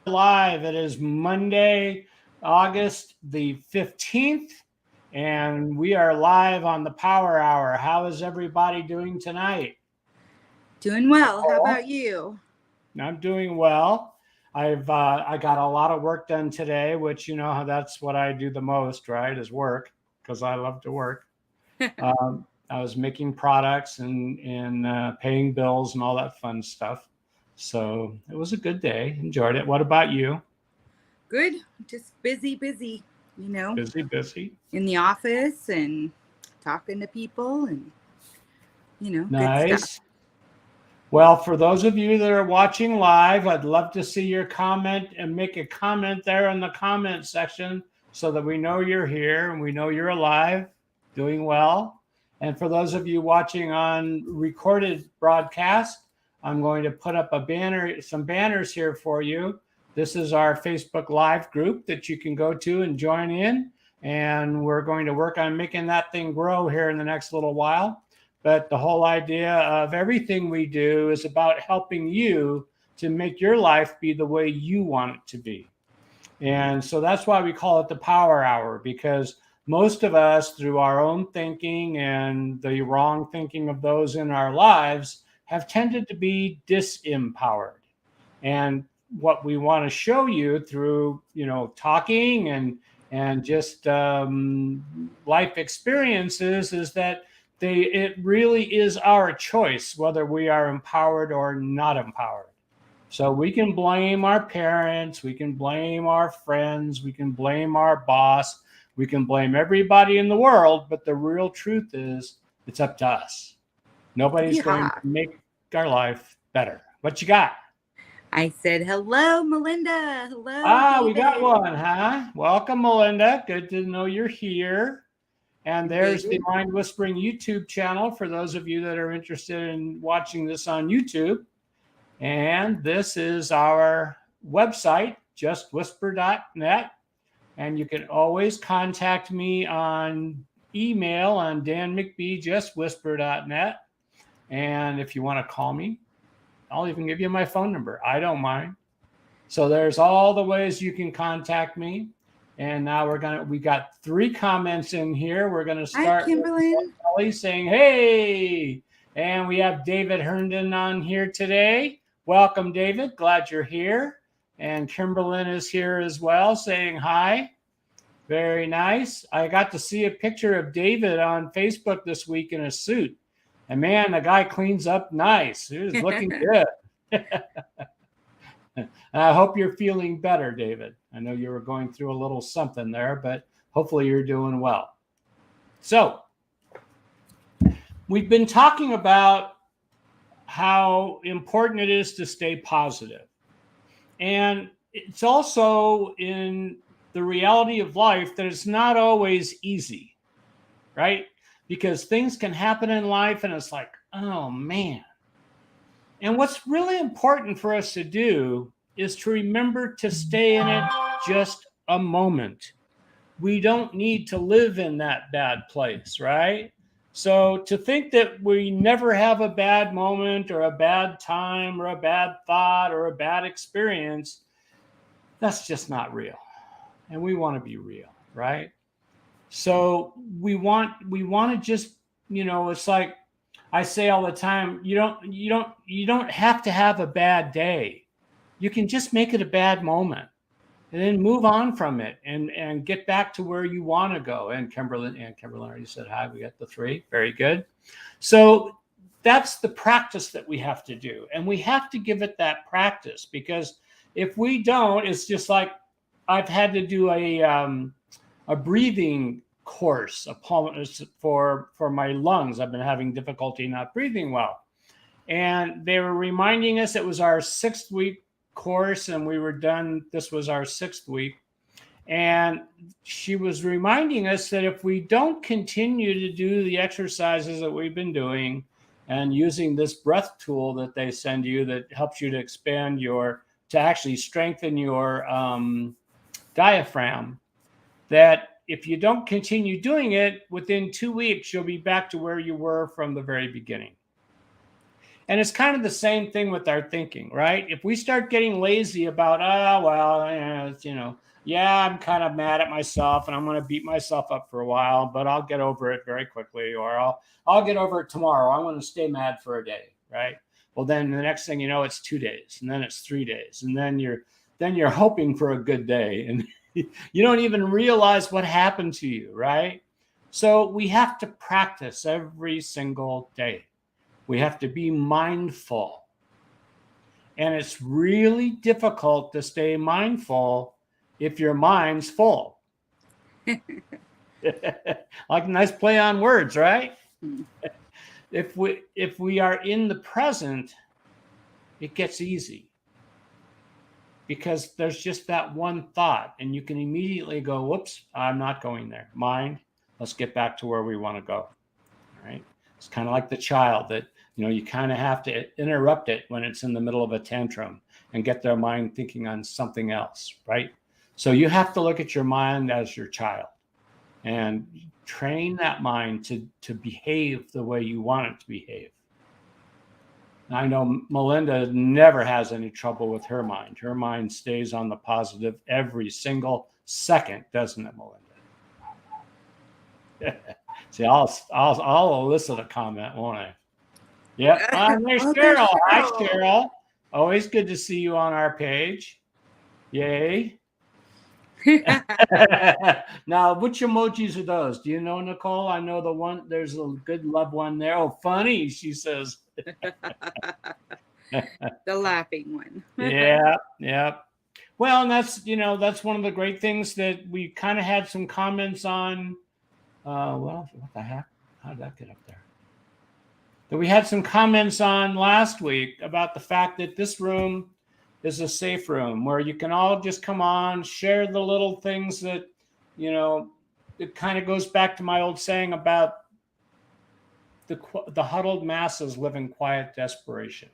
live. It is Monday, August the 15th, and we are live on the Power Hour. How is everybody doing tonight? Doing well. How about you? I'm doing well. I got a lot of work done today, which that's what I do the most, right? Is work because I love to work. I was making products and paying bills and all that fun stuff. So it was a good day. Enjoyed it. What about you? Good. Just busy, Busy. in the office and talking to people and, good stuff. Nice. Well, for those of you that are watching live, I'd love to see your comment and make a comment there in the comment section so that we know you're here and we know you're alive, doing well. And for those of you watching on recorded broadcast, I'm going to put up some banners here for you. This is our Facebook Live group that you can go to and join in. And we're going to work on making that thing grow here in the next little while. But the whole idea of everything we do is about helping you to make your life be the way you want it to be. And so that's why we call it the Power Hour, because most of us, through our own thinking and the wrong thinking of those in our lives, have tended to be disempowered. And what we want to show you through, talking and just life experiences is that it really is our choice whether we are empowered or not empowered. So we can blame our parents, we can blame our friends, we can blame our boss, we can blame everybody in the world, but the real truth is it's up to us. Nobody's going to make our life better. What you got? I said, hello, Melinda. Hello, David. We got one, huh? Welcome, Melinda. Good to know you're here. And there's the Mind Whispering YouTube channel for those of you that are interested in watching this on YouTube. And this is our website, justwhisper.net. And you can always contact me on email on danmcbee@justwhisper.net. And if you want to call me, I'll even give you my phone number. I don't mind. So there's all the ways you can contact me. And now we got 3 comments in here. We're going to start with Kelly saying, hey. And we have David Herndon on here today. Welcome, David. Glad you're here. And Kimberlyn is here as well saying hi. Very nice. I got to see a picture of David on Facebook this week in a suit. And man, the guy cleans up nice. He was looking good. I hope you're feeling better, David. I know you were going through a little something there, but hopefully you're doing well. So we've been talking about how important it is to stay positive. And it's also in the reality of life that it's not always easy, right? Because things can happen in life and it's like, oh man. And what's really important for us to do is to remember to stay in it just a moment. We don't need to live in that bad place, right? So to think that we never have a bad moment or a bad time or a bad thought or a bad experience, that's just not real. And we want to be real, right? So we want to just, it's like I say all the time, you don't have to have a bad day. You can just make it a bad moment and then move on from it and get back to where you want to go. And Kimberlyn already said hi. We got the 3. Very good. So that's the practice that we have to do. And we have to give it that practice, because if we don't, it's just like I've had to do a breathing course for my lungs. I've been having difficulty not breathing well. And they were reminding us it was our 6th week course and we were done. This was our 6th week. And she was reminding us that if we don't continue to do the exercises that we've been doing and using this breath tool that they send you that helps you to expand to actually strengthen your diaphragm, that if you don't continue doing it, within 2 weeks, you'll be back to where you were from the very beginning. And it's kind of the same thing with our thinking, right? If we start getting lazy about, I'm kind of mad at myself and I'm going to beat myself up for a while, but I'll get over it very quickly, or I'll get over it tomorrow. I want to stay mad for a day, right? Well, then the next thing you know, it's 2 days, and then it's 3 days, and then you're hoping for a good day, and you don't even realize what happened to you, right? So we have to practice every single day. We have to be mindful. And it's really difficult to stay mindful if your mind's full. Like a nice play on words, right? If we are in the present, it gets easy. Because there's just that one thought, and you can immediately go, whoops, I'm not going there. Mind, let's get back to where we want to go. All right. It's kind of like the child that, you kind of have to interrupt it when it's in the middle of a tantrum and get their mind thinking on something else, right? So you have to look at your mind as your child and train that mind to behave the way you want it to behave. I know Melinda never has any trouble with her mind. Her mind stays on the positive every single second, doesn't it, Melinda? See, I'll elicit a comment, won't I? Yep. There's Cheryl. Hi, Cheryl. Always good to see you on our page. Yay. Now, which emojis are those? Do you know, Nicole? I know the one. There's a good love one there. Oh, funny, she says. The laughing one. Yeah. Well, and that's one of the great things that we kind of had some comments on. What the heck? How did that get up there? That we had some comments on last week about the fact that this room is a safe room where you can all just come on, share the little things that, it kind of goes back to my old saying about the huddled masses live in quiet desperation.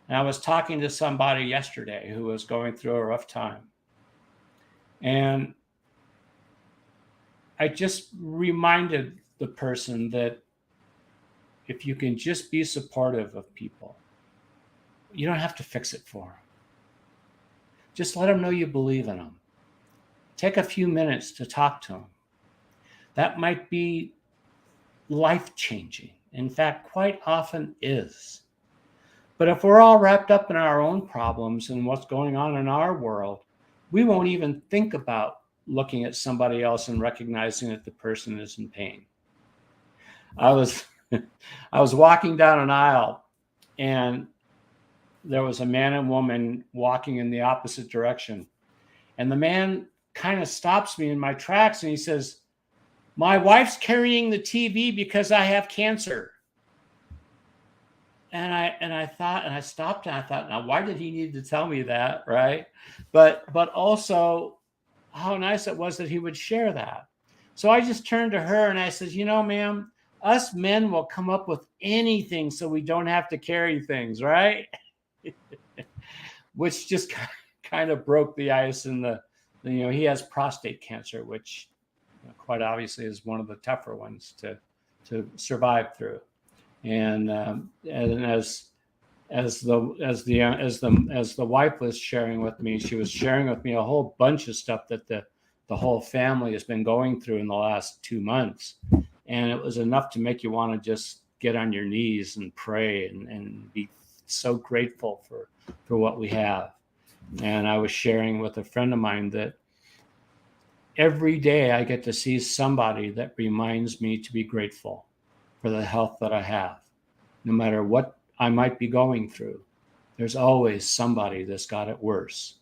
And I was talking to somebody yesterday who was going through a rough time. And I just reminded the person that if you can just be supportive of people, you don't have to fix it for them. Just let them know you believe in them. Take a few minutes to talk to them. That might be life-changing. In fact, quite often is. But if we're all wrapped up in our own problems and what's going on in our world, we won't even think about looking at somebody else and recognizing that the person is in pain. I was walking down an aisle, and there was a man and woman walking in the opposite direction. And the man kind of stops me in my tracks, and he says, "My wife's carrying the TV because I have cancer." And I stopped and I thought, now why did he need to tell me that, right? But also how nice it was that he would share that. So I just turned to her and I said, ma'am, us men will come up with anything so we don't have to carry things, right? Which just kind of broke the ice. And he has prostate cancer, which quite obviously is one of the tougher ones to survive through. And as the wife was sharing with me, she was sharing with me a whole bunch of stuff that the whole family has been going through in the last 2 months. And it was enough to make you want to just get on your knees and pray and be so grateful for what we have. And I was sharing with a friend of mine that every day I get to see somebody that reminds me to be grateful for the health that I have. No matter what I might be going through, there's always somebody that's got it worse.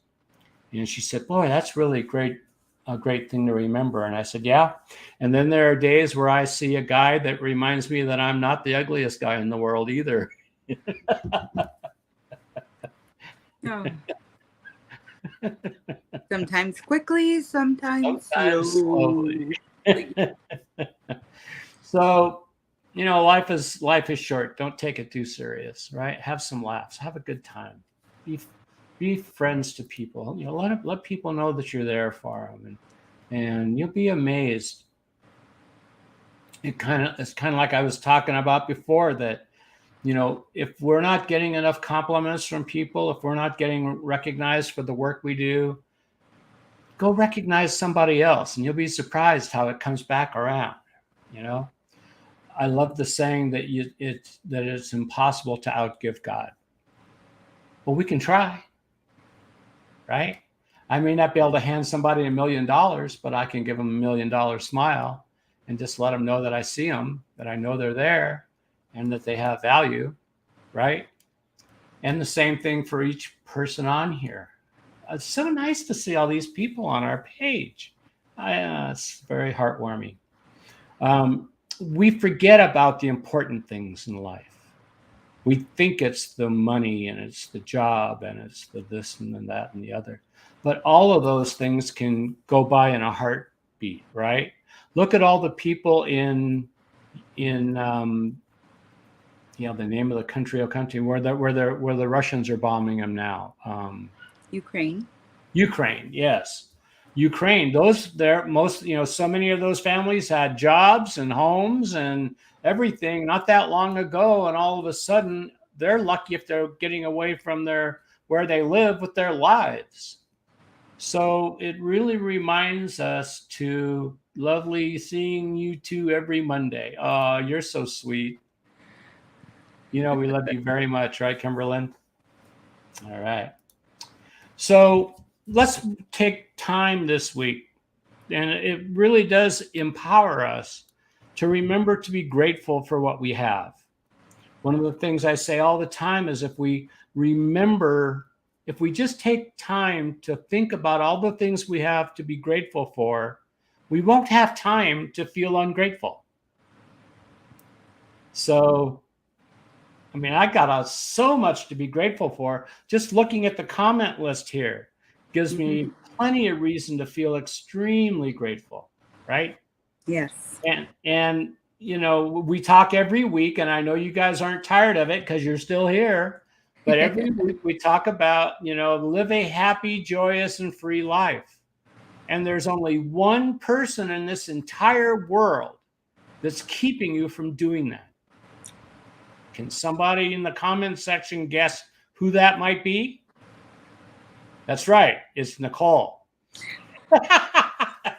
And she said, "Boy, that's really a great thing to remember." And I said, "Yeah." And then there are days where I see a guy that reminds me that I'm not the ugliest guy in the world either. Oh. Sometimes quickly, sometimes slowly. So, life is short. Don't take it too serious, right? Have some laughs. Have a good time. Be friends to people. Let people know that you're there for them, and you'll be amazed. It's kind of like I was talking about before, that if we're not getting enough compliments from people, if we're not getting recognized for the work we do, go recognize somebody else and you'll be surprised how it comes back around. I love the saying that it's impossible to outgive God. Well, we can try, right? I may not be able to hand somebody $1 million, but I can give them $1 million smile and just let them know that I see them, that I know they're there, and that they have value, right? And the same thing for each person on here. It's so nice to see all these people on our page. It's very heartwarming. We forget about the important things in life. We think it's the money and it's the job and it's the this and then that and the other. But all of those things can go by in a heartbeat, right? Look at all the people in the name of the country where the Russians are bombing them now. Ukraine. Ukraine, yes. Ukraine, so many of those families had jobs and homes and everything not that long ago, and all of a sudden they're lucky if they're getting away from where they live with their lives. So it really reminds us to lovely seeing you two every Monday. Oh, you're so sweet. We love you very much, right, Kimberlyn? All right. So let's take time this week, and it really does empower us to remember to be grateful for what we have. One of the things I say all the time is if we just take time to think about all the things we have to be grateful for, we won't have time to feel ungrateful. So, I got so much to be grateful for. Just looking at the comment list here gives me plenty of reason to feel extremely grateful, right? Yes. And we talk every week, and I know you guys aren't tired of it because you're still here. But every week we talk about, live a happy, joyous, and free life. And there's only one person in this entire world that's keeping you from doing that. Can somebody in the comment section guess who that might be? That's right. It's Nicole.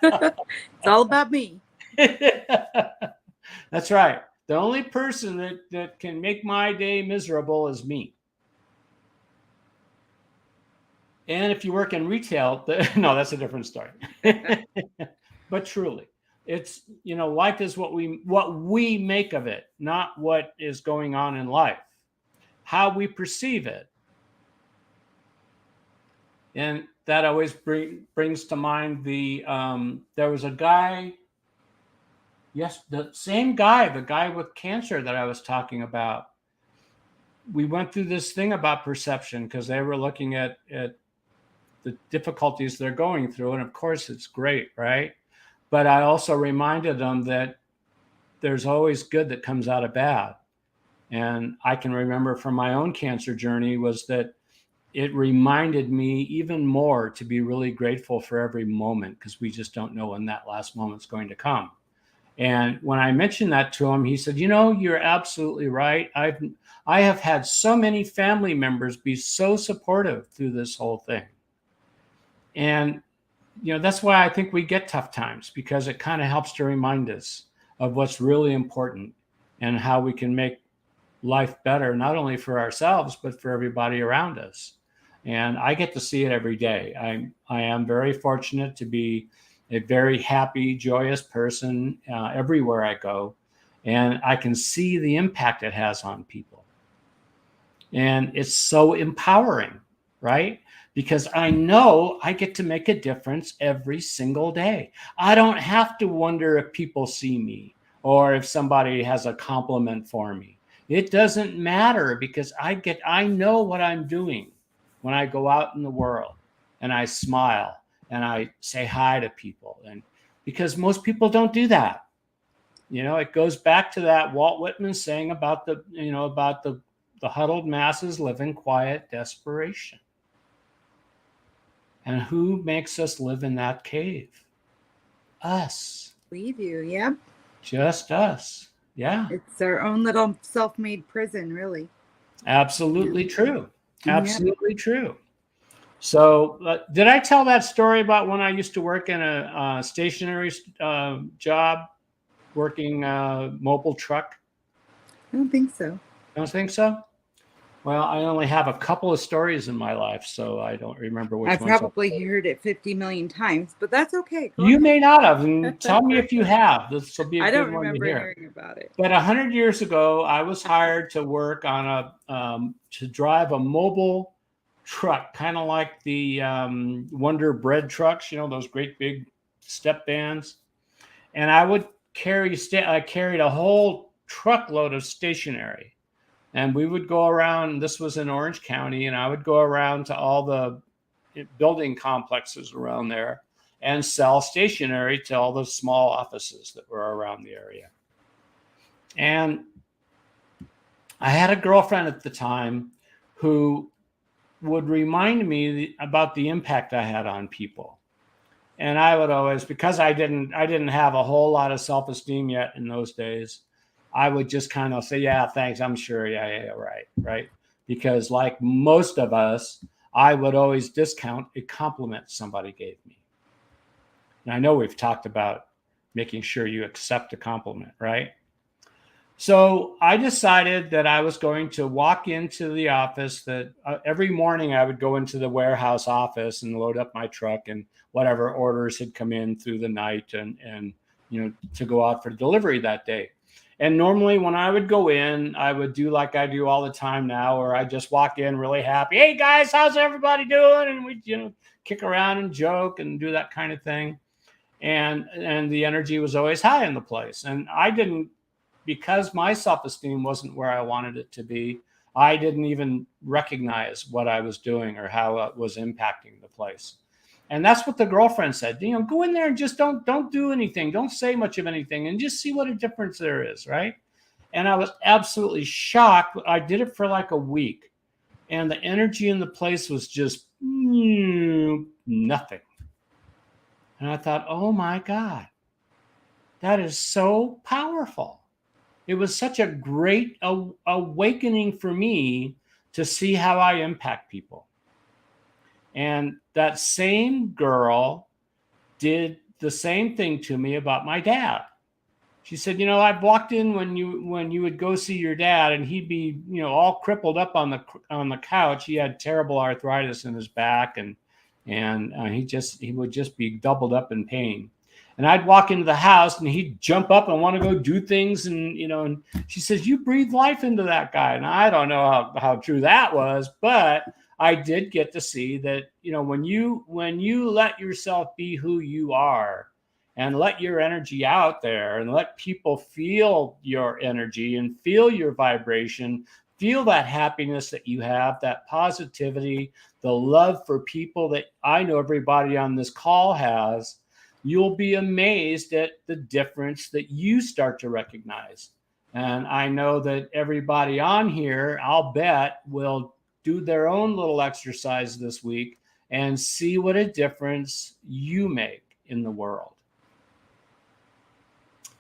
It's all about me. That's right. The only person that can make my day miserable is me. And if you work in retail, no, that's a different story. But truly, it's, life is what we make of it, not what is going on in life, how we perceive it. And that always brings to mind there was a guy, yes, the same guy, the guy with cancer that I was talking about. We went through this thing about perception because they were looking at the difficulties they're going through. And of course, it's great, right? But I also reminded them that there's always good that comes out of bad. And I can remember from my own cancer journey was that it reminded me even more to be really grateful for every moment, because we just don't know when that last moment's going to come. And when I mentioned that to him, he said, you're absolutely right. I have had so many family members be so supportive through this whole thing. And, that's why I think we get tough times, because it kind of helps to remind us of what's really important and how we can make life better, not only for ourselves, but for everybody around us. And I get to see it every day. I am very fortunate to be a very happy, joyous person everywhere I go. And I can see the impact it has on people. And it's so empowering, right? Because I know I get to make a difference every single day. I don't have to wonder if people see me or if somebody has a compliment for me. It doesn't matter, because I know what I'm doing when I go out in the world and I smile and I say hi to people. And because most people don't do that. It goes back to that Walt Whitman saying about the huddled masses live in quiet desperation. And who makes us live in that cave? Us. We do, yeah. Just us. Yeah. It's our own little self-made prison, really. Absolutely true. Yeah. Absolutely true. So, did I tell that story about when I used to work in a stationary job, working mobile truck? I don't think so. Don't think so? Well, I only have a couple of stories in my life, so I don't remember which I've ones. probably heard it 50 million times, but that's okay. Go You ahead. may not have, and tell me if you have. This will be a I good don't one to remember hear. hearing about it. But 100 years ago, I was hired to work on to drive a mobile truck, kind of like the Wonder Bread trucks, those great big step vans. And I would I carried a whole truckload of stationery. And we would go around, this was in Orange County, and I would go around to all the building complexes around there and sell stationery to all the small offices that were around the area. And I had a girlfriend at the time who would remind me about the impact I had on people. And I would always, because I didn't have a whole lot of self-esteem yet in those days, I would just kind of say, yeah, thanks, I'm sure. Yeah, right. Because like most of us, I would always discount a compliment somebody gave me. And I know we've talked about making sure you accept a compliment, right? So I decided that I was going to walk into the office, that every morning I would go into the warehouse office and load up my truck and whatever orders had come in through the night and to go out for delivery that day. And normally when I would go in, I would do like I do all the time now, where I just walk in really happy. Hey guys, how's everybody doing? And we, kick around and joke and do that kind of thing. And the energy was always high in the place. And I didn't, because my self-esteem wasn't where I wanted it to be, I didn't even recognize what I was doing or how it was impacting the place. And that's what the girlfriend said. Go in there and just don't do anything. Don't say much of anything and just see what a difference there is, right? And I was absolutely shocked. I did it for like a week. And the energy in the place was just nothing. And I thought, oh my God, that is so powerful. It was such a great awakening for me to see how I impact people. And that same girl did the same thing to me about my dad. She said, I've walked in when you would go see your dad, and he'd be, all crippled up on the couch. He had terrible arthritis in his back, and he would just be doubled up in pain. And I'd walk into the house and he'd jump up and want to go do things. And she says, you breathe life into that guy. And I don't know how true that was, but I did get to see that, when you let yourself be who you are and let your energy out there and let people feel your energy and feel your vibration, feel that happiness that you have, that positivity, the love for people that I know everybody on this call has, you'll be amazed at the difference that you start to recognize. And I know that everybody on here, I'll bet, will do their own little exercise this week and see what a difference you make in the world.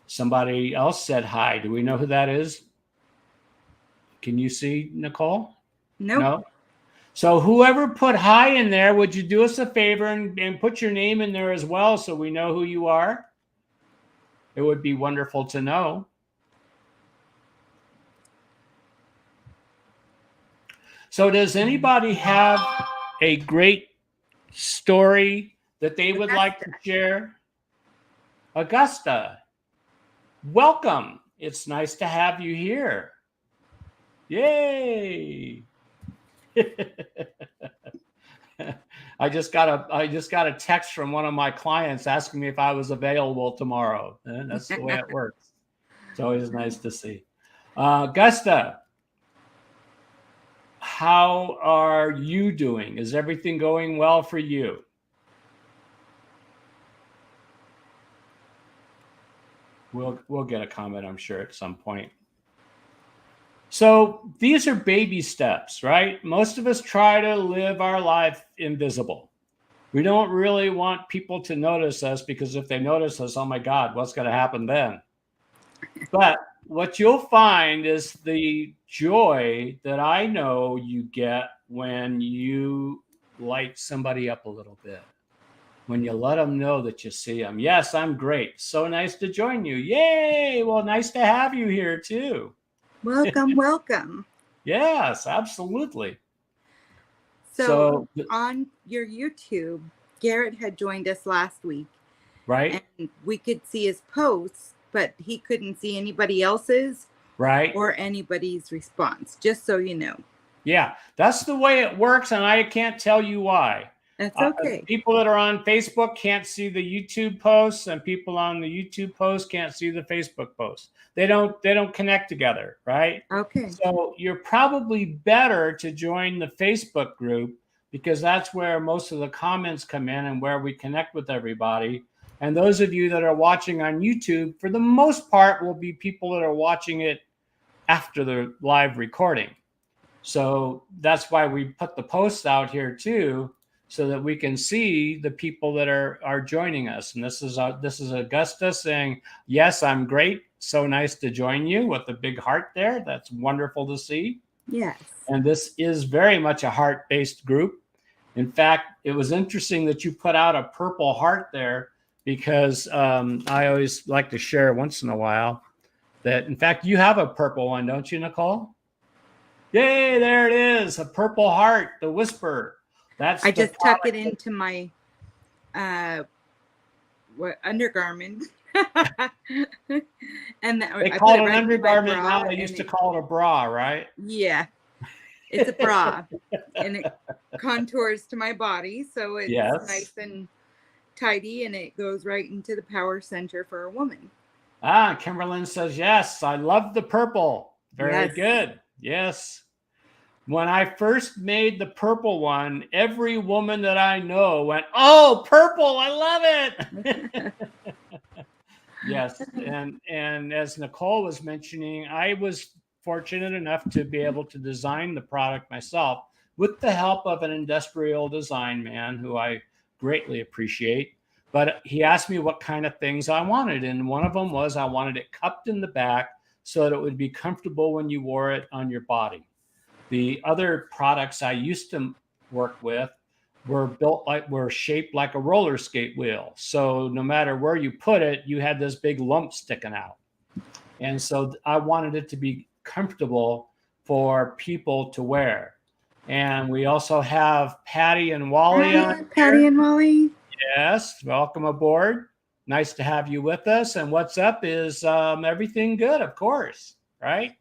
Somebody else said hi. Do we know who that is? Can you see, Nicole? Nope. No? So whoever put hi in there, would you do us a favor and put your name in there as well so we know who you are? It would be wonderful to know. So does anybody have a great story that they would like to share? Augusta, welcome. It's nice to have you here. Yay. I just got a text from one of my clients asking me if I was available tomorrow. And that's the way it works. It's always nice to see. Augusta, how are you doing? Is everything going well for you? We'll get a comment, I'm sure, at some point. So these are baby steps, right? Most of us try to live our life invisible. We don't really want people to notice us, because if they notice us, oh my God, what's going to happen then? But what you'll find is the joy that I know you get when you light somebody up a little bit. When you let them know that you see them. Yes, I'm great. So nice to join you. Yay. Well, nice to have you here too. Welcome, welcome. Yes, absolutely. So on your YouTube, Garrett had joined us last week. Right. And we could see his posts, but he couldn't see anybody else's. Right. Or anybody's response, just so you know. Yeah, that's the way it works. And I can't tell you why. That's okay. People that are on Facebook can't see the YouTube posts, and people on the YouTube posts can't see the Facebook posts. They don't connect together, right? Okay. So you're probably better to join the Facebook group, because that's where most of the comments come in and where we connect with everybody. And those of you that are watching on YouTube, for the most part, will be people that are watching it after the live recording. So that's why we put the posts out here too, so that we can see the people that are joining us. And this is Augusta saying, yes, I'm great. So nice to join you, with the big heart there. That's wonderful to see. Yes. And this is very much a heart-based group. In fact, it was interesting that you put out a purple heart there, because I always like to share once in a while that, in fact, you have a purple one, don't you, Nicole? Yay, there it is, a purple heart, the whisper. I just tuck it into my undergarment. And they call it an undergarment now. They used to call it a bra, right? Yeah, it's a bra. And it contours to my body, so it's nice and tidy, and it goes right into the power center for a woman. Kimberlyn says, yes, I love the purple. Very good. Yes. When I first made the purple one, every woman that I know went, oh, purple, I love it. Yes. And as Nicole was mentioning, I was fortunate enough to be able to design the product myself with the help of an industrial design man who I greatly appreciate. But he asked me what kind of things I wanted. And one of them was, I wanted it cupped in the back so that it would be comfortable when you wore it on your body. The other products I used to work with were shaped like a roller skate wheel. So no matter where you put it, you had this big lump sticking out. And so I wanted it to be comfortable for people to wear. And we also have Patty and Wally on. Patty and Wally. Yes, welcome aboard. Nice to have you with us. And what's up is everything good, of course, right?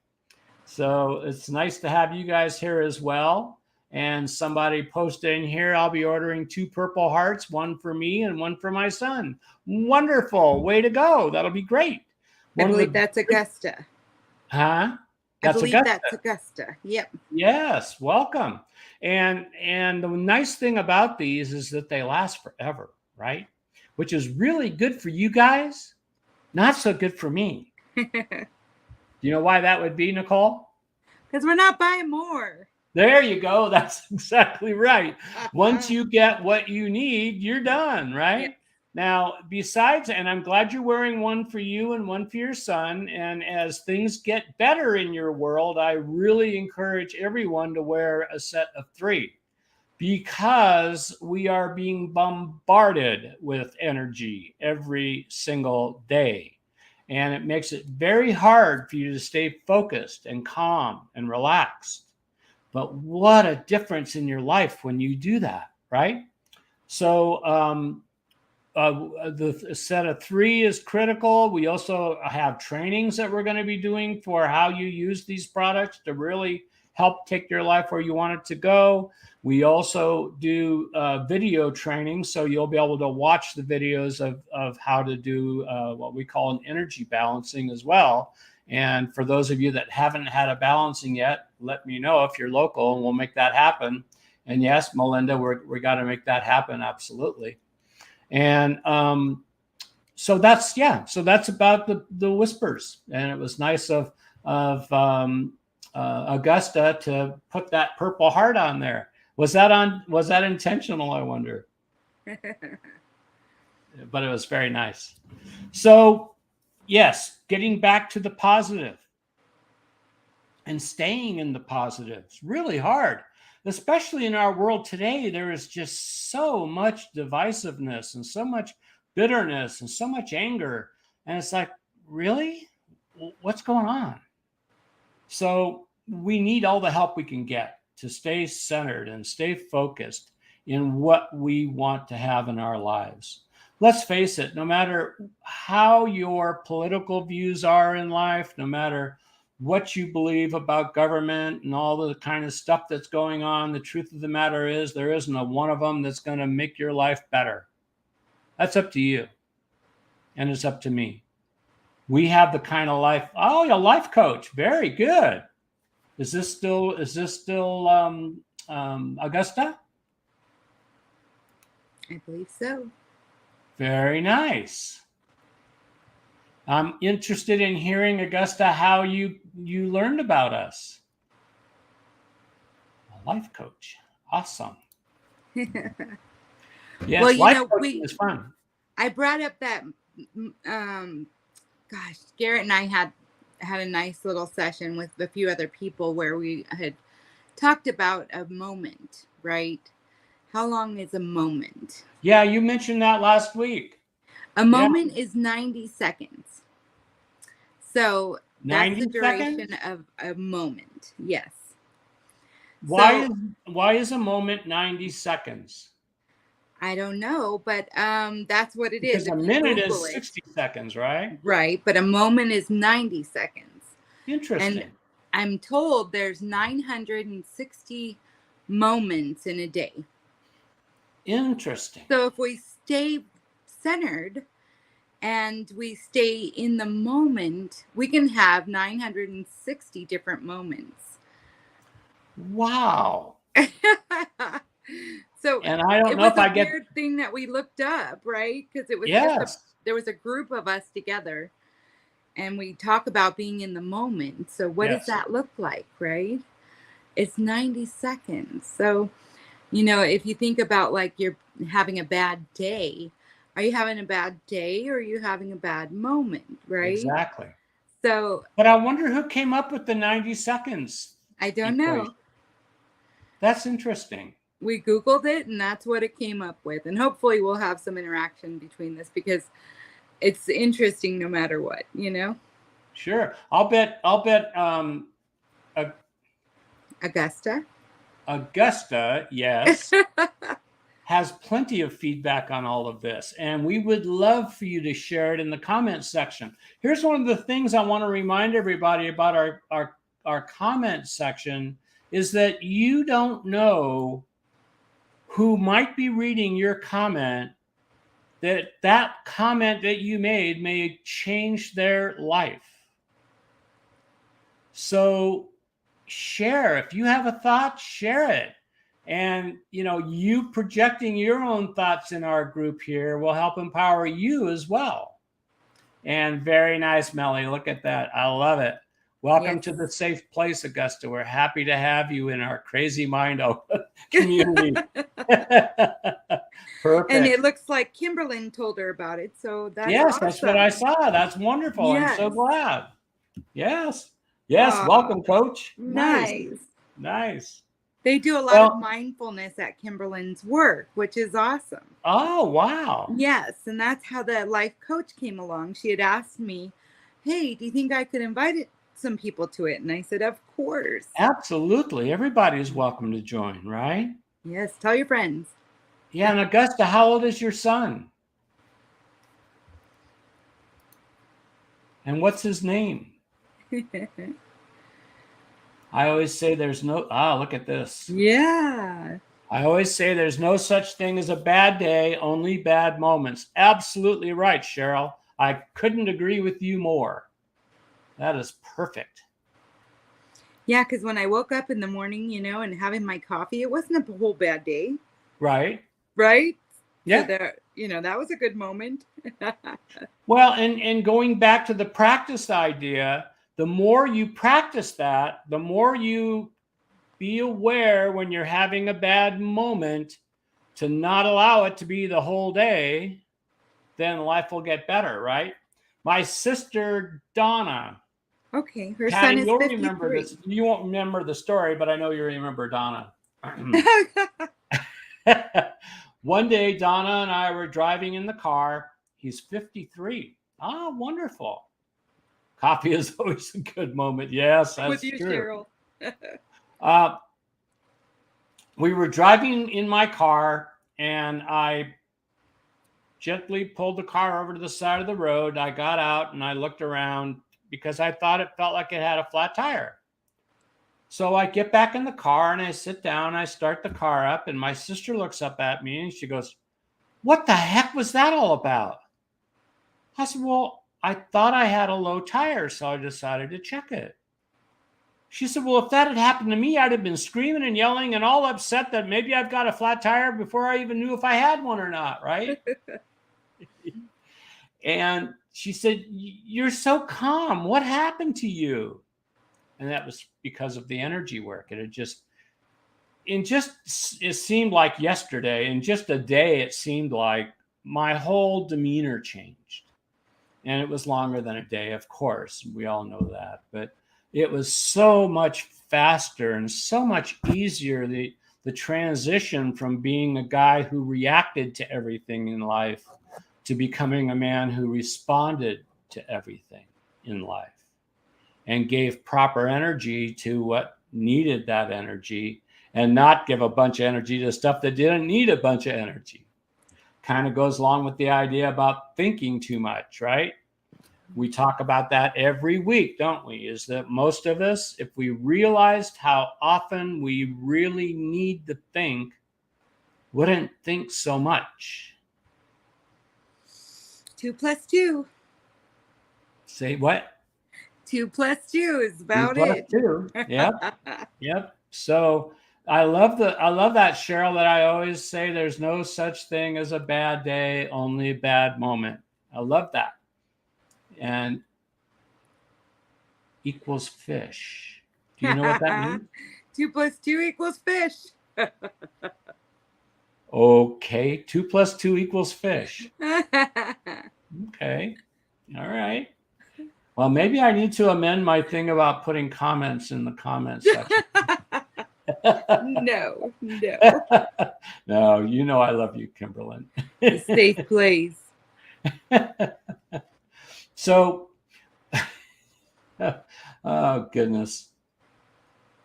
So it's nice to have you guys here as well. And somebody posted in here, I'll be ordering 2 purple hearts, one for me and one for my son. Wonderful. Way to go. That'll be great. I believe that's Augusta. Huh? That's Augusta. Yep. Yes. Welcome. And the nice thing about these is that they last forever, right? Which is really good for you guys. Not so good for me. You know why that would be, Nicole? Because we're not buying more. There you go. That's exactly right. Once you get what you need, you're done, right? Yeah. Now, besides, and I'm glad you're wearing one for you and one for your son. And as things get better in your world, I really encourage everyone to wear a set of 3, because we are being bombarded with energy every single day. And it makes it very hard for you to stay focused and calm and relaxed. But what a difference in your life when you do that, right? So the set of 3 is critical. We also have trainings that we're going to be doing for how you use these products to really help take your life where you want it to go. We also do video training, so you'll be able to watch the videos of how to do what we call an energy balancing as well. And for those of you that haven't had a balancing yet, let me know if you're local, and we'll make that happen. And yes, Melinda, we got to make that happen, absolutely. And so that's about the whispers. And it was nice of Augusta to put that purple heart on there. Was that intentional, I wonder? But it was very nice. So yes, getting back to the positive and staying in the positive is really hard, especially in our world today. There is just so much divisiveness and so much bitterness and so much anger. And it's like, really? What's going on? So we need all the help we can get to stay centered and stay focused in what we want to have in our lives. Let's face it, no matter how your political views are in life, no matter what you believe about government and all the kind of stuff that's going on, the truth of the matter is there isn't a one of them that's going to make your life better. That's up to you. And it's up to me. We have the kind of life. Oh, you're a life coach. Very good. Is this still Augusta? I believe so. Very nice. I'm interested in hearing, Augusta, how you learned about us. A life coach. Awesome. Yes, well, life coaching is fun. I brought up that gosh, Garrett and I had a nice little session with a few other people where we had talked about a moment, right? How long is a moment? Yeah, you mentioned that last week. A moment is 90 seconds. So that's the duration of a moment. Yes. Why is a moment 90 seconds? I don't know, but that's what it is. Because a minute is 60 seconds, right? Right, but a moment is 90 seconds. Interesting. And I'm told there's 960 moments in a day. Interesting. So if we stay centered and we stay in the moment, we can have 960 different moments. Wow. So and I don't know if I get weird thing that we looked up, right? Because it was there was a group of us together and we talk about being in the moment. So what does that look like, right? It's 90 seconds. So, if you think about like you're having a bad day, are you having a bad day or are you having a bad moment, right? Exactly. So, but I wonder who came up with the 90 seconds. I don't know. That's interesting. We Googled it and that's what it came up with. And hopefully we'll have some interaction between this because it's interesting no matter what, Sure. I'll bet Augusta, yes, has plenty of feedback on all of this. And we would love for you to share it in the comments section. Here's one of the things I want to remind everybody about our comment section is that you don't know who might be reading your comment, that comment that you made may change their life. So share. If you have a thought, share it. And, you projecting your own thoughts in our group here will help empower you as well. And very nice, Melly. Look at that. I love it. Welcome to the safe place, Augusta. We're happy to have you in our crazy mind community. Perfect. And it looks like Kimberlyn told her about it. So that's awesome. That's what I saw. That's wonderful. Yes. I'm so glad. Yes. Welcome, Coach. Nice. They do a lot of mindfulness at Kimberlyn's work, which is awesome. Oh, wow. Yes. And that's how the life coach came along. She had asked me, hey, do you think I could invite some people to it? And I said, of course. Absolutely. Everybody is welcome to join, right? Yes. Tell your friends. Yeah. And Augusta, how old is your son? And what's his name? I always say there's no, look at this. Yeah. I always say there's no such thing as a bad day, only bad moments. Absolutely right, Cheryl. I couldn't agree with you more. That is perfect. Yeah, because when I woke up in the morning, and having my coffee, it wasn't a whole bad day. Right. Right? Yeah. So that was a good moment. Well, and going back to the practice idea, the more you practice that, the more you be aware when you're having a bad moment to not allow it to be the whole day, then life will get better, right? My sister, Donna. Okay. Her Patty, son is you'll 53. remember this. You won't remember the story, but I know you remember Donna. One day, Donna and I were driving in the car. He's 53. Ah, wonderful. Coffee is always a good moment. Yes, that's with you, true. Cheryl. We were driving in my car, and I gently pulled the car over to the side of the road. I got out and I looked around because I thought it felt like it had a flat tire. So I get back in the car and I sit down, I start the car up, and my sister looks up at me and she goes, "What the heck was that all about?" I said, "Well, I thought I had a low tire, so I decided to check it." She said, "Well, if that had happened to me, I'd have been screaming and yelling and all upset that maybe I've got a flat tire before I even knew if I had one or not, right?" And she said, "You're so calm. What happened to you?" And that was because of the energy work. It seemed like yesterday, in just a day, it seemed like my whole demeanor changed. And it was longer than a day, of course. We all know that. But it was so much faster and so much easier. The transition from being a guy who reacted to everything in life to becoming a man who responded to everything in life and gave proper energy to what needed that energy and not give a bunch of energy to stuff that didn't need a bunch of energy. Kind of goes along with the idea about thinking too much, right? We talk about that every week, don't we? Is that most of us, if we realized how often we really need to think, wouldn't think so much. 2 + 2. Say what? 2 + 2 is about 2 it. + 2. Yep. So I love that, Cheryl, that I always say there's no such thing as a bad day, only a bad moment. I love that. And equals fish. Do you know what that means? 2 + 2 = fish. Okay, 2 + 2 = fish. Okay, all right. Well, maybe I need to amend my thing about putting comments in the comments section. No. No, you know I love you, Kimberlyn. A safe place. So, oh goodness,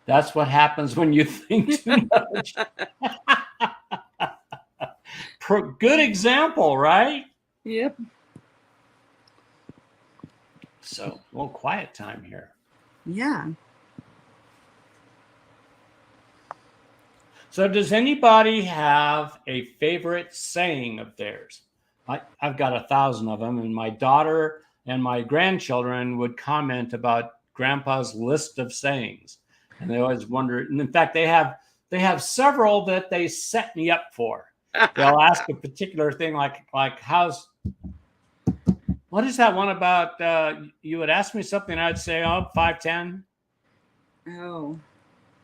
that's what happens when you think too much. Good example, right? Yep. So, a little quiet time here. Yeah. So does anybody have a favorite saying of theirs? I've got 1,000 of them, and my daughter and my grandchildren would comment about Grandpa's list of sayings, and they always wonder. And in fact, they have several that they set me up for. They'll ask a particular thing like what is that one about? You would ask me something, I'd say, 5'10". Oh.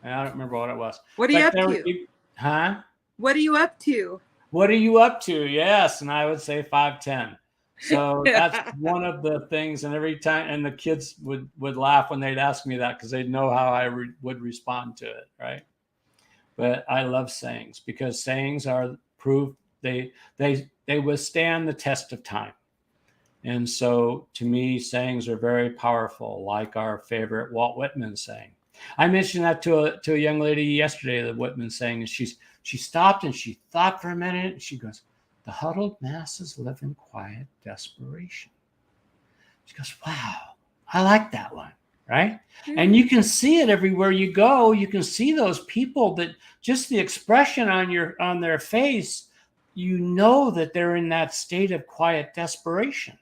I don't remember what it was. What are you up to? Huh? What are you up to? What are you up to? Yes. And I would say 5'10". So that's one of the things. And every time, and the kids would laugh when they'd ask me that because they'd know how I would respond to it. Right. But I love sayings because sayings are proof they withstand the test of time. And so to me, sayings are very powerful, like our favorite Walt Whitman saying. I mentioned that to a young lady yesterday, the Whitman saying, and she stopped and she thought for a minute and she goes, "The huddled masses live in quiet desperation." She goes, "Wow, I like that one." Right? Mm-hmm. And you can see it everywhere you go. You can see those people that just the expression on their face, you know that they're in that state of quiet desperation.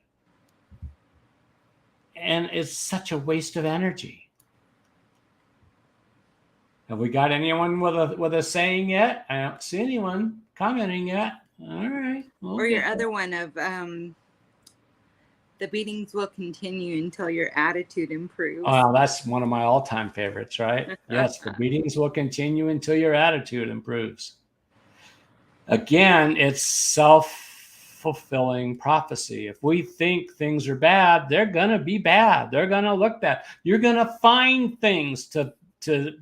And it's such a waste of energy. Have we got anyone with a saying yet? I don't see anyone commenting yet. All right. Or your other one of the beatings will continue until your attitude improves. Oh, that's one of my all-time favorites, right? Yes, the beatings will continue until your attitude improves. Again, it's self self-fulfilling prophecy. If we think things are bad, they're going to be bad. They're going to look bad. You're going to find things to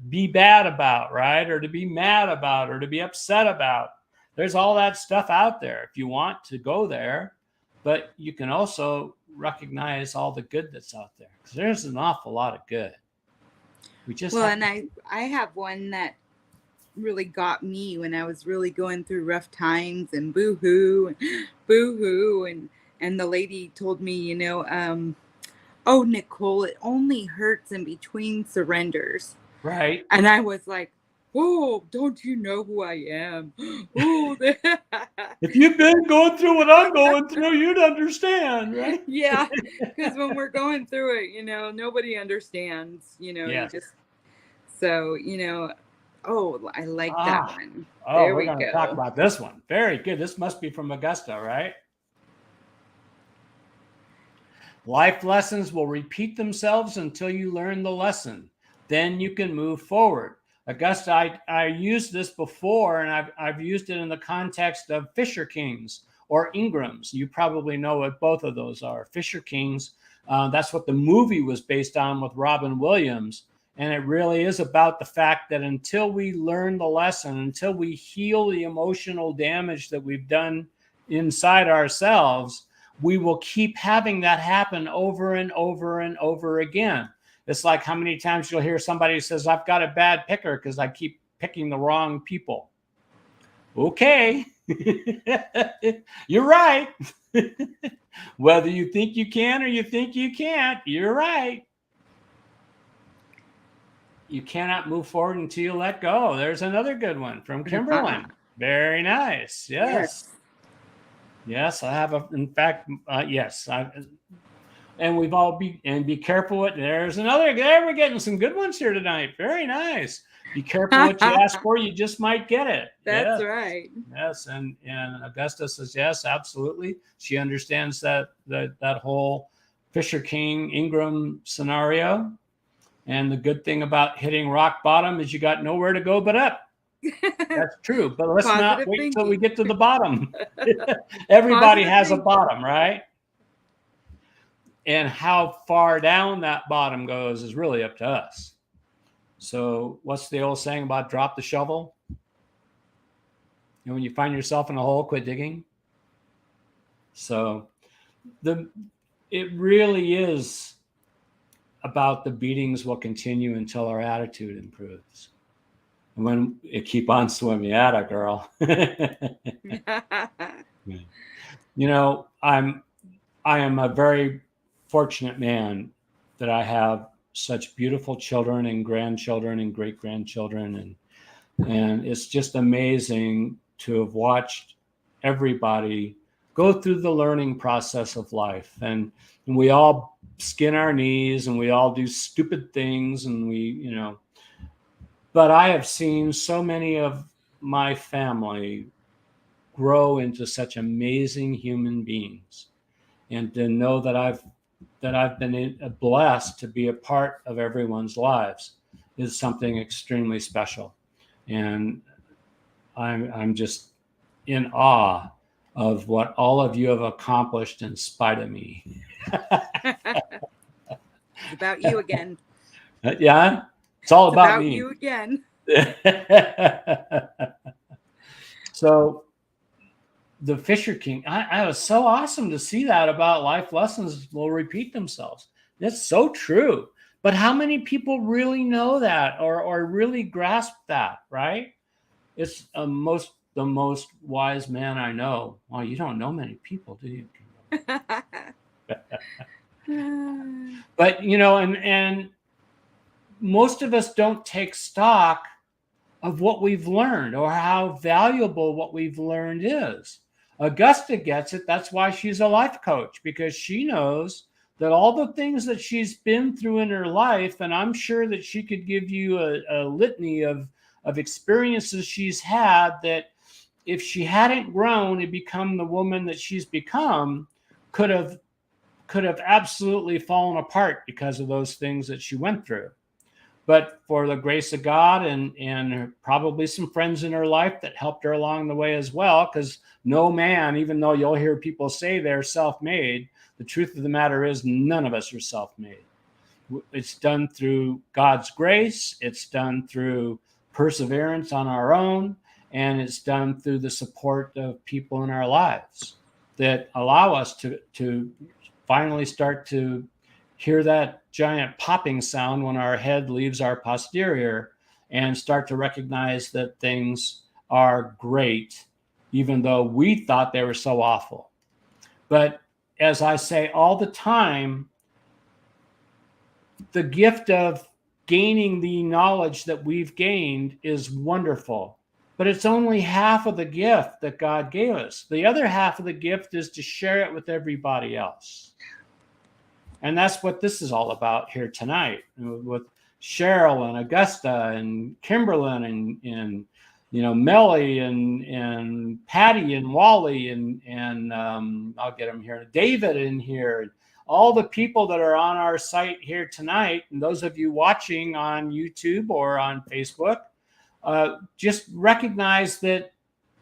be bad about, right? Or to be mad about, or to be upset about. There's all that stuff out there if you want to go there, but you can also recognize all the good that's out there, because there's an awful lot of good. We just and I have one that really got me when I was really going through rough times and boo-hoo, and the lady told me, you know, oh, Nicole, it only hurts in between surrenders. Right. And I was like, oh, don't you know who I am? Oh, if you've been going through what I'm going through, you'd understand, right? Yeah, because when we're going through it, you know, nobody understands, you know, Yes. you just, so, you know, oh, I like that one. Oh, there we're going to talk about this one. Very good. This must be from Augusta, right? Life lessons will repeat themselves until you learn the lesson. Then you can move forward. Augusta, I used this before, and I've used it in the context of Fisher Kings or Ingrams. You probably know what both of those are. Fisher Kings, that's what the movie was based on with Robin Williams. And it really is about the fact that until we learn the lesson, until we heal the emotional damage that we've done inside ourselves, we will keep having that happen over and over and over again. It's like how many times you'll hear somebody says, I've got a bad picker because I keep picking the wrong people. Okay. You're right. Whether you think you can or you think you can't, you're right. You cannot move forward until you let go. There's another good one from Kimberlyn. Very nice. Yes. Yes, I have in fact, yes. And we've all be careful what, there's another, there, we're getting some good ones here tonight. Very nice. Be careful what you ask for, you just might get it. That's right. Yes, and Augusta says, yes, absolutely. She understands that whole Fisher King Ingram scenario. And the good thing about hitting rock bottom is you got nowhere to go but up. That's true. But let's not wait until we get to the bottom. Everybody has a bottom, right? And how far down that bottom goes is really up to us. So what's the old saying about drop the shovel? And when you find yourself in a hole, quit digging. So it really is about the beatings will continue until our attitude improves. And when you keep on swimming at it, girl. You know, I am a very fortunate man that I have such beautiful children and grandchildren and great-grandchildren. And it's just amazing to have watched everybody go through the learning process of life. And we all skin our knees and we all do stupid things, and we, you know, but I have seen so many of my family grow into such amazing human beings, and to know that I've been blessed to be a part of everyone's lives is something extremely special. And I'm just in awe of what all of you have accomplished in spite of me. It's about you again. Yeah, it's all about me. You again. So the Fisher King, I was so awesome to see that about life lessons will repeat themselves. That's so true. But how many people really know that or really grasp that, right? It's the most wise man I know. Well, you don't know many people, do you? But, you know, and most of us don't take stock of what we've learned or how valuable what we've learned is. Augusta gets it. That's why she's a life coach, because she knows that all the things that she's been through in her life, and I'm sure that she could give you a litany of experiences she's had, that if she hadn't grown and become the woman that she's become, could have absolutely fallen apart because of those things that she went through. but for the grace of God and probably some friends in her life that helped her along the way as well, because no man, even though you'll hear people say they're self-made, the truth of the matter is none of us are self-made. It's done through God's grace. It's done through perseverance on our own, and it's done through the support of people in our lives that allow us to finally start to hear that giant popping sound when our head leaves our posterior and start to recognize that things are great, even though we thought they were so awful. But as I say all the time, the gift of gaining the knowledge that we've gained is wonderful, but it's only half of the gift that God gave us. The other half of the gift is to share it with everybody else. And that's what this is all about here tonight with Cheryl and Augusta and Kimberlyn and Melly and Patty and Wally and I'll get them here, David in here, all the people that are on our site here tonight, and those of you watching on YouTube or on Facebook, just recognize that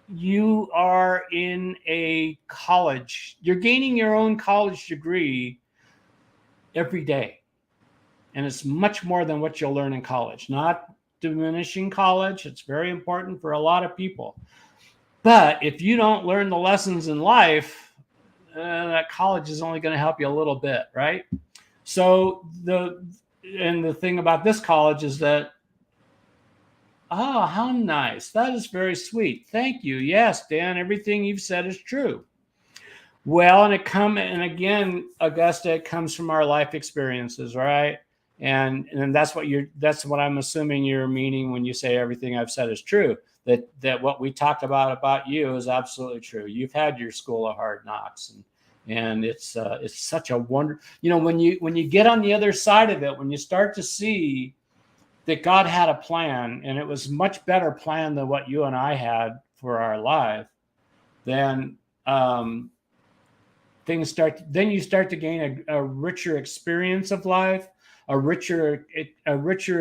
you are in a college. You're gaining your own college degree every day. And it's much more than what you'll learn in college. Not diminishing college. It's very important for a lot of people. But if you don't learn the lessons in life, that college is only going to help you a little bit, right? So the thing about this college is that, oh, how nice. That is very sweet. Thank you. Yes, Dan, everything you've said is true. Well, and again, Augusta, it comes from our life experiences, right? And that's what I'm assuming you're meaning when you say everything I've said is true. That what we talked about you is absolutely true. You've had your school of hard knocks, and it's such a wonder. When you get on the other side of it, when you start to see that God had a plan, and it was much better plan than what you and I had for our life, then you start to gain a richer experience of life, a richer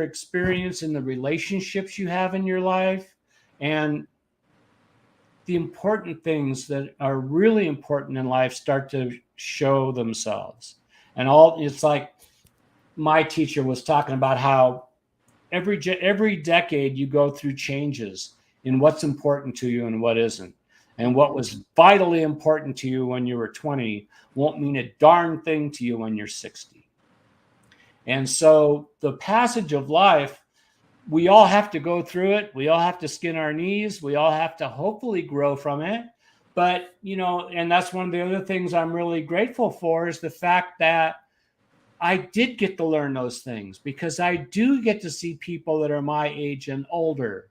experience in the relationships you have in your life, and the important things that are really important in life start to show themselves. And it's like my teacher was talking about how every decade you go through changes in what's important to you and what isn't. And what was vitally important to you when you were 20 won't mean a darn thing to you when you're 60. And so the passage of life, we all have to go through it. We all have to skin our knees. We all have to hopefully grow from it. But, and that's one of the other things I'm really grateful for is the fact that I did get to learn those things, because I do get to see people that are my age and older,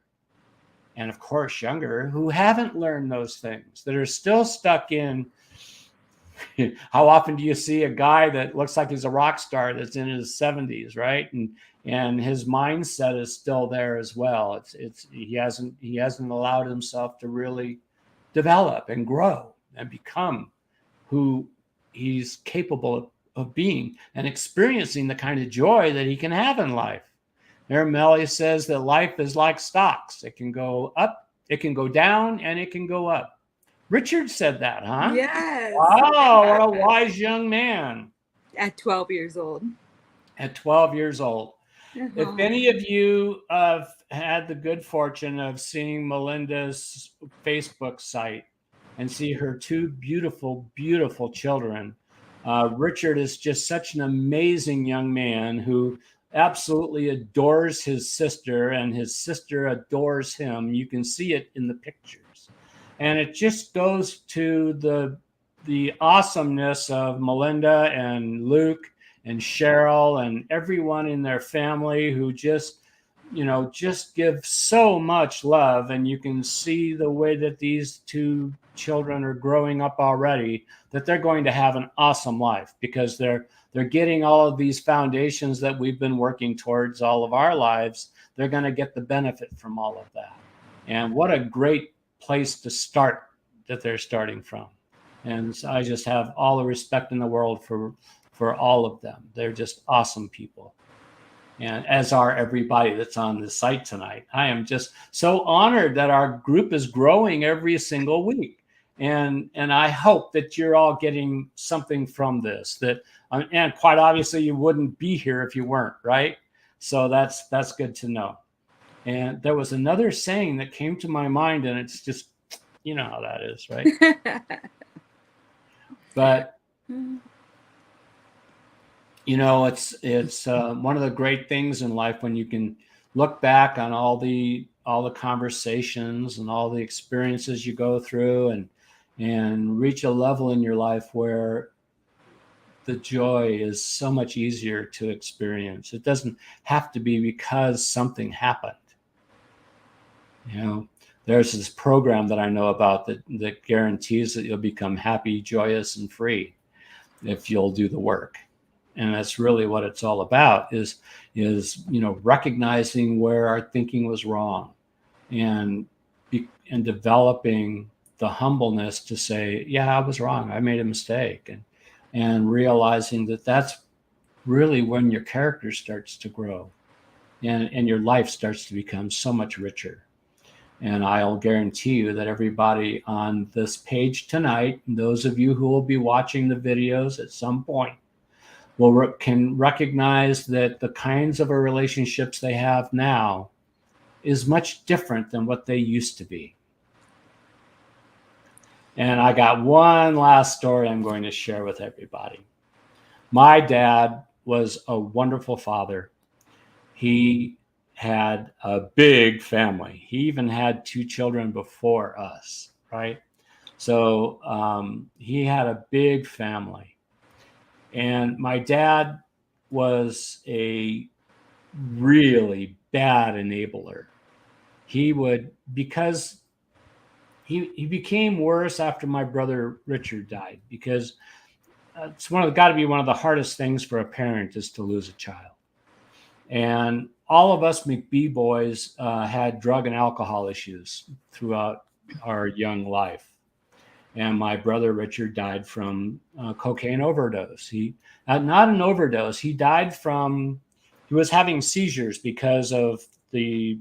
and of course younger, who haven't learned those things, that are still stuck in. How often do you see a guy that looks like he's a rock star that's in his 70s, right? And his mindset is still there as well. He hasn't allowed himself to really develop and grow and become who he's capable of being and experiencing the kind of joy that he can have in life. There, Melly says that life is like stocks. It can go up, it can go down, and it can go up. Richard said that, huh? Yes. Wow, what a wise young man. At 12 years old. At 12 years old. If any of you have had the good fortune of seeing Melinda's Facebook site and see her two beautiful, beautiful children, Richard is just such an amazing young man who absolutely adores his sister, and his sister adores him. You can see it in the pictures. And it just goes to the awesomeness of Melinda and Luke and Cheryl and everyone in their family who just give so much love. And you can see the way that these two children are growing up already, that they're going to have an awesome life, because they're getting all of these foundations that we've been working towards all of our lives. They're going to get the benefit from all of that. And what a great place to start that they're starting from. And I just have all the respect in the world for all of them. They're just awesome people. and as are everybody that's on the site tonight. I am just so honored that our group is growing every single week. And I hope that you're all getting something from this, that and quite obviously you wouldn't be here if you weren't, right? So that's good to know. And there was another saying that came to my mind, and it's just, you know how that is, right? But you know, it's one of the great things in life when you can look back on all the conversations and all the experiences you go through, and reach a level in your life where the joy is so much easier to experience. It doesn't have to be because something happened. You know, there's this program that I know about that guarantees that you'll become happy, joyous, and free if you'll do the work. And that's really what it's all about, is you know, recognizing where our thinking was wrong, and developing the humbleness to say, yeah, I was wrong, I made a mistake, and realizing that that's really when your character starts to grow, and your life starts to become so much richer. And I'll guarantee you that everybody on this page tonight, and those of you who will be watching the videos at some point, can recognize that the kinds of relationships they have now is much different than what they used to be. And I got one last story I'm going to share with everybody. My dad was a wonderful father. He had a big family. He even had 2 children before us, right? So he had a big family. And my dad was a really bad enabler. He would, because he became worse after my brother Richard died, because it's got to be one of the hardest things for a parent, is to lose a child. And all of us McBee boys had drug and alcohol issues throughout our young life. And my brother Richard died from cocaine overdose. He not an overdose. He died from, he was having seizures because of the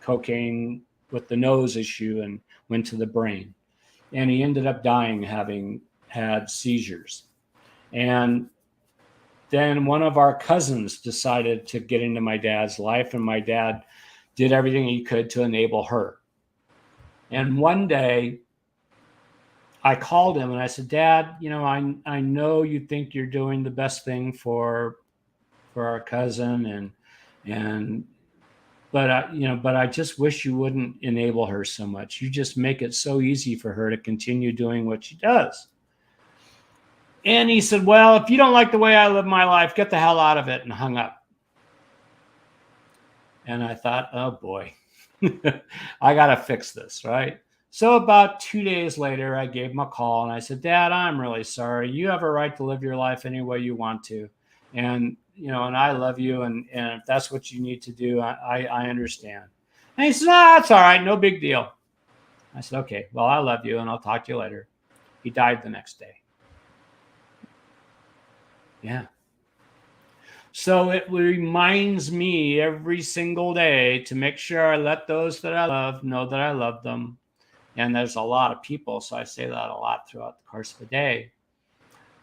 cocaine with the nose issue, and went to the brain. And he ended up dying having had seizures. And then one of our cousins decided to get into my dad's life, and my dad did everything he could to enable her. And one day I called him and I said, Dad, you know, I know you think you're doing the best thing for our cousin, but I just wish you wouldn't enable her so much. You just make it so easy for her to continue doing what she does. And he said, well, if you don't like the way I live my life, get the hell out of it, and hung up. And I thought, oh boy, I got to fix this, right? So about 2 days later, I gave him a call and I said, Dad, I'm really sorry. You have a right to live your life any way you want to. And, you know, and I love you. And if that's what you need to do, I understand. And he said, no, that's all right. No big deal. I said, okay, well, I love you and I'll talk to you later. He died the next day. Yeah. So it reminds me every single day to make sure I let those that I love know that I love them. And there's a lot of people, so I say that a lot throughout the course of the day.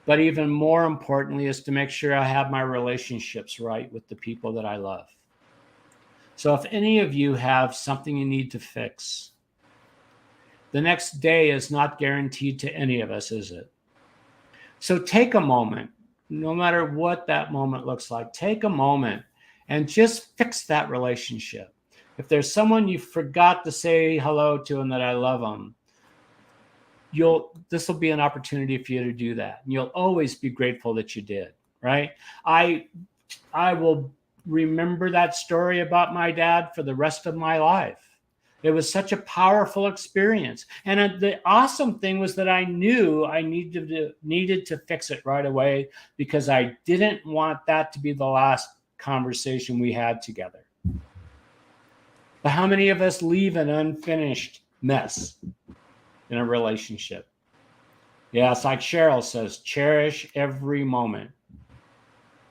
But even more importantly is to make sure I have my relationships right with the people that I love. So if any of you have something you need to fix, the next day is not guaranteed to any of us, is it? So take a moment, no matter what that moment looks like, take a moment and just fix that relationship. If there's someone you forgot to say hello to and that I love them, this will be an opportunity for you to do that. And you'll always be grateful that you did, right? I will remember that story about my dad for the rest of my life. It was such a powerful experience. And the awesome thing was that I knew I needed to fix it right away, because I didn't want that to be the last conversation we had together. But how many of us leave an unfinished mess in a relationship? Yeah, it's like Cheryl says, cherish every moment.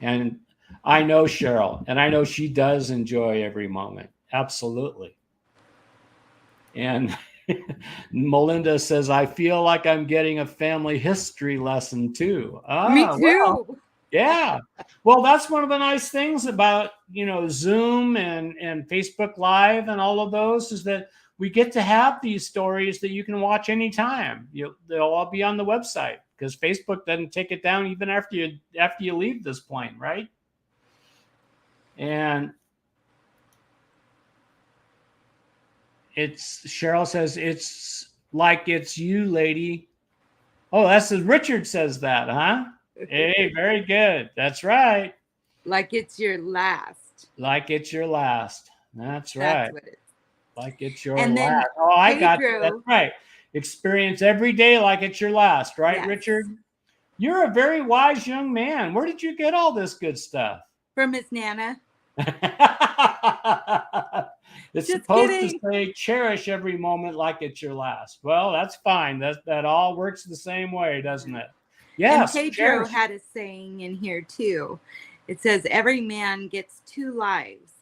And I know Cheryl, and I know she does enjoy every moment. Absolutely. And Melinda says, I feel like I'm getting a family history lesson too. Me Ah, well, too. yeah. Well, that's one of the nice things about, Zoom and Facebook Live and all of those is that we get to have these stories that you can watch anytime. They'll all be on the website because Facebook doesn't take it down even after you leave this plane, right? And Cheryl says it's like it's you, lady. Oh, Richard says that, huh? Hey, very good. That's right. Like it's your last. Like it's your last. That's right. That's what it is. Like it's your And last. then Oh, I got you. Pedro, That's right. Experience every day like it's your last, right, yes. Richard? You're a very wise young man. Where did you get all this good stuff? From his Nana. It's Just supposed kidding. to say cherish every moment like it's your last. Well, that's fine. That all works the same way, doesn't it? Yes. And Pedro had a saying in here too. It says every man gets 2 lives.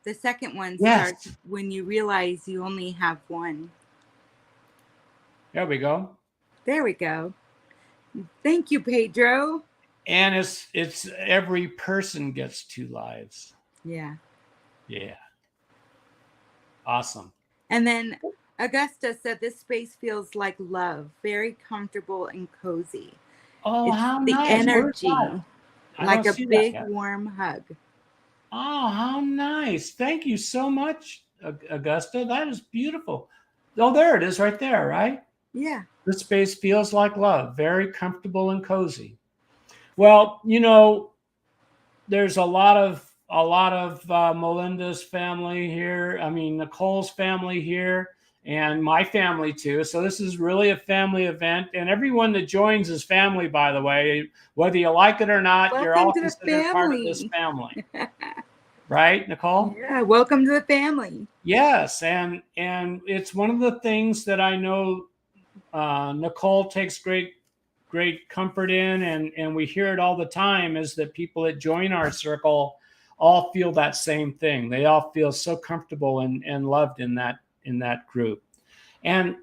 The second one starts when you realize you only have one. There we go. There we go. Thank you, Pedro. And it's every person gets 2 lives. Yeah. Yeah. Awesome. And then Augusta said this space feels like love, very comfortable and cozy. Oh, how the nice. Energy, like a big warm hug. Oh, how nice. Thank you so much, Augusta. That is beautiful. Oh, there it is right there, right? Yeah. This space feels like love, very comfortable and cozy. Well, there's a lot of Melinda's family here. I mean, Nicole's family here and my family too. So this is really a family event, and everyone that joins is family, by the way. Whether you like it or not, you're all considered part of this family. Right, Nicole? Yeah, welcome to the family. Yes, and it's one of the things that I know Nicole takes great comfort in, and we hear it all the time, is that people that join our circle all feel that same thing. They all feel so comfortable and loved in that group. And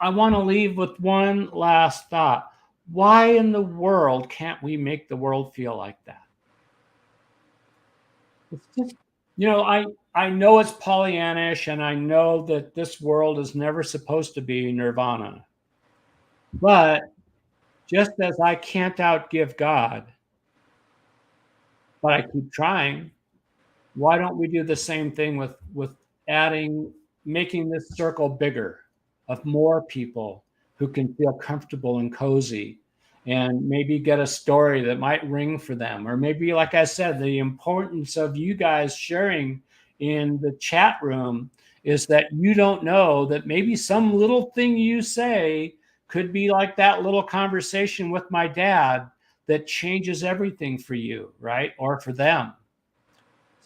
I want to leave with one last thought. Why in the world can't we make the world feel like that? It's just, I know it's Pollyannish, and I know that this world is never supposed to be nirvana. But just as I can't outgive God, but I keep trying, why don't we do the same thing with making this circle bigger of more people who can feel comfortable and cozy, and maybe get a story that might ring for them, or maybe, like I said, the importance of you guys sharing in the chat room is that you don't know that maybe some little thing you say could be like that little conversation with my dad that changes everything for you, right? Or for them.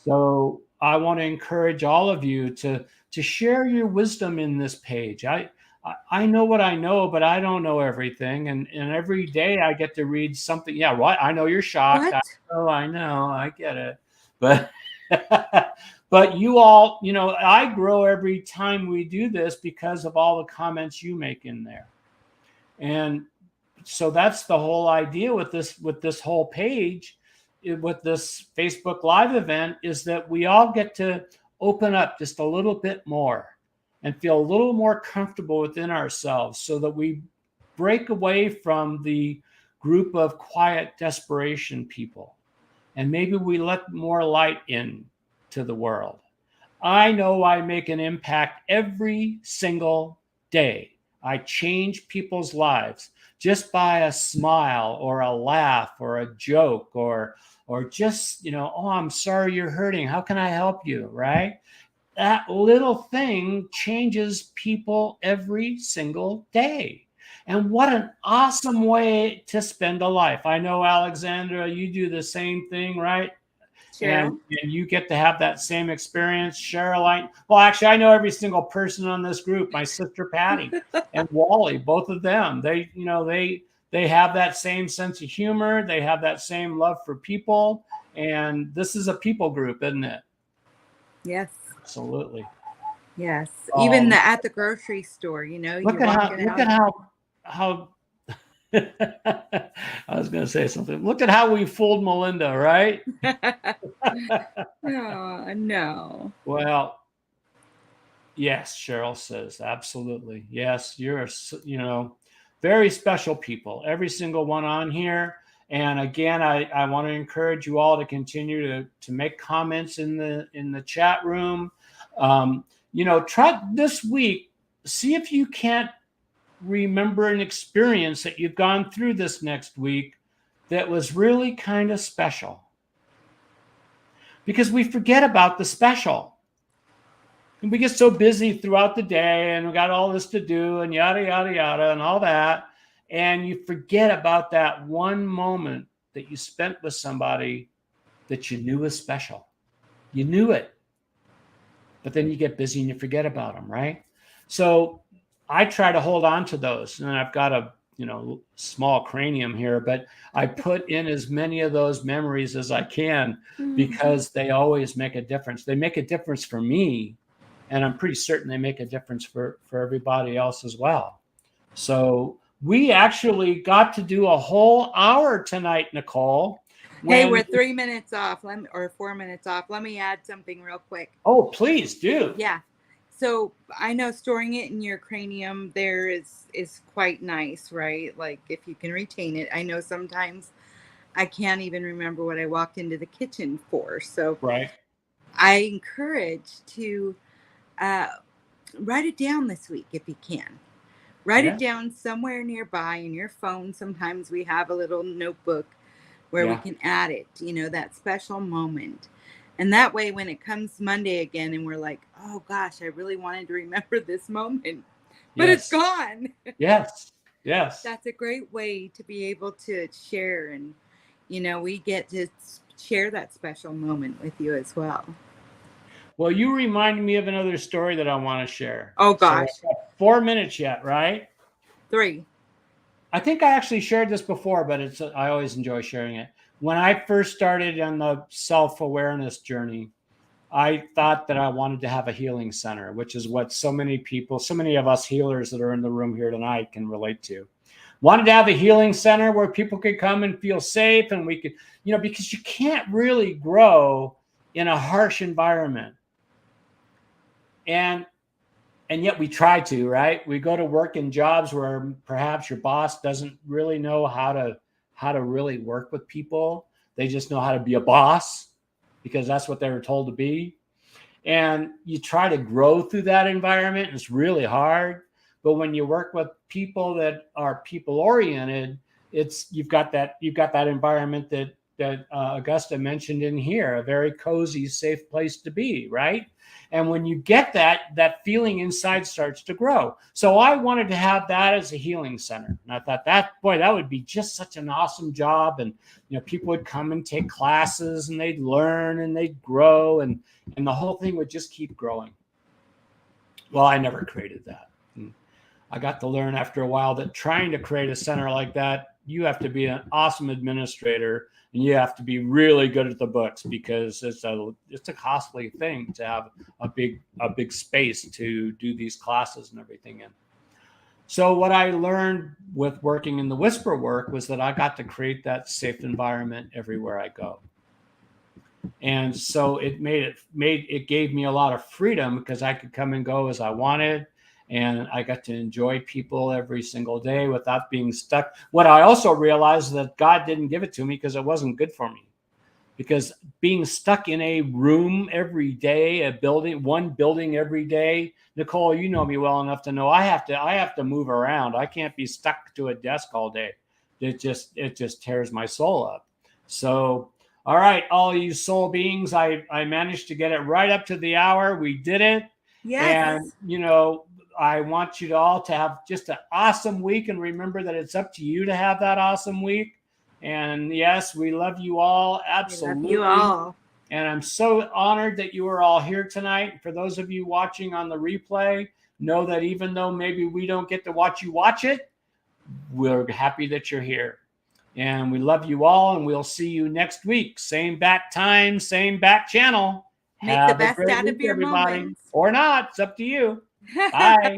So I want to encourage all of you to share your wisdom in this page. I know what I know, but I don't know everything. And every day I get to read something. Yeah, right. I know you're shocked. I know, I get it. But but you all, I grow every time we do this because of all the comments you make in there. And so that's the whole idea with this whole page, with this Facebook Live event, is that we all get to open up just a little bit more and feel a little more comfortable within ourselves, so that we break away from the group of quiet desperation people, and maybe we let more light in to the world. I know I make an impact every single day. I change people's lives just by a smile or a laugh or a joke, or just, oh, I'm sorry you're hurting. How can I help you? Right? That little thing changes people every single day. And what an awesome way to spend a life. I know, Alexandra, you do the same thing, right? Sure. And you get to have that same experience. Cheryl, actually, I know every single person on this group. My sister Patty and Wally, both of them. They they have that same sense of humor. They have that same love for people. And this is a people group, isn't it? Yes. Absolutely. Yes. Even at the grocery store, you know, look you're at walking how, look out. at how I was going to say something. Look at how we fooled Melinda, right? Oh, no. Well, yes, Cheryl says, absolutely. Yes, you're, very special people, every single one on here. And again, I want to encourage you all to continue to make comments in the chat room. Try this week, see if you can't remember an experience that you've gone through this next week that was really kind of special. Because we forget about the special. And we get so busy throughout the day and we got all this to do and yada, yada, yada, and all that. And you forget about that one moment that you spent with somebody that you knew was special. You knew it. But then you get busy and you forget about them, right? So I try to hold on to those. And I've got a small cranium here, but I put in as many of those memories as I can because they always make a difference. They make a difference for me. And I'm pretty certain they make a difference for everybody else as well. So we actually got to do a whole hour tonight, Nicole. Hey, we're 3 minutes off, or 4 minutes off. Let me add something real quick. Oh, please do. Yeah. So I know storing it in your cranium there is quite nice, right? Like if you can retain it. I know sometimes I can't even remember what I walked into the kitchen for. So right. I encourage to write it down this week if you can. Write it down somewhere nearby in your phone. Sometimes we have a little notebook where we can add it, that special moment. And that way, when it comes Monday again and we're like, oh gosh, I really wanted to remember this moment, but it's gone. Yes. That's a great way to be able to share. And, we get to share that special moment with you as well. Well, you reminded me of another story that I want to share. Oh, gosh. So 4 minutes yet, right? 3. I think I actually shared this before, but I always enjoy sharing it. When I first started on the self-awareness journey, I thought that I wanted to have a healing center, which is what so many of us healers that are in the room here tonight can relate to. Wanted to have a healing center where people could come and feel safe, and we could, because you can't really grow in a harsh environment. And yet we try to, right? We go to work in jobs where perhaps your boss doesn't really know how to really work with people. They just know how to be a boss because that's what they were told to be. And you try to grow through that environment. And it's really hard. But when you work with people that are people oriented, you've got that environment that Augusta mentioned in here, a very cozy, safe place to be, right? And when you get that feeling inside starts to grow. So I wanted to have that as a healing center. And I thought that would be just such an awesome job. And, people would come and take classes and they'd learn and they'd grow and the whole thing would just keep growing. Well, I never created that. And I got to learn after a while that trying to create a center like that, you have to be an awesome administrator and you have to be really good at the books because it's a costly thing to have a big space to do these classes and everything in. So what I learned with working in the whisper work was that I got to create that safe environment everywhere I go. And so it gave me a lot of freedom because I could come and go as I wanted. And I got to enjoy people every single day without being stuck. What I also realized is that God didn't give it to me because it wasn't good for me. Because being stuck in a room every day, one building every day, Nicole, you know me well enough to know I have to move around. I can't be stuck to a desk all day. It just tears my soul up. So, all right, all you soul beings, I managed to get it right up to the hour. We did it. Yes. And, I want you all to have just an awesome week. And remember that it's up to you to have that awesome week. And yes, we love you all. Absolutely. We love you all. And I'm so honored that you are all here tonight. For those of you watching on the replay, know that even though maybe we don't get to watch you watch it, we're happy that you're here. And we love you all, and we'll see you next week. Same bat time, same bat channel. Make the best out of your everybody. moments. Or not. It's up to you. Bye.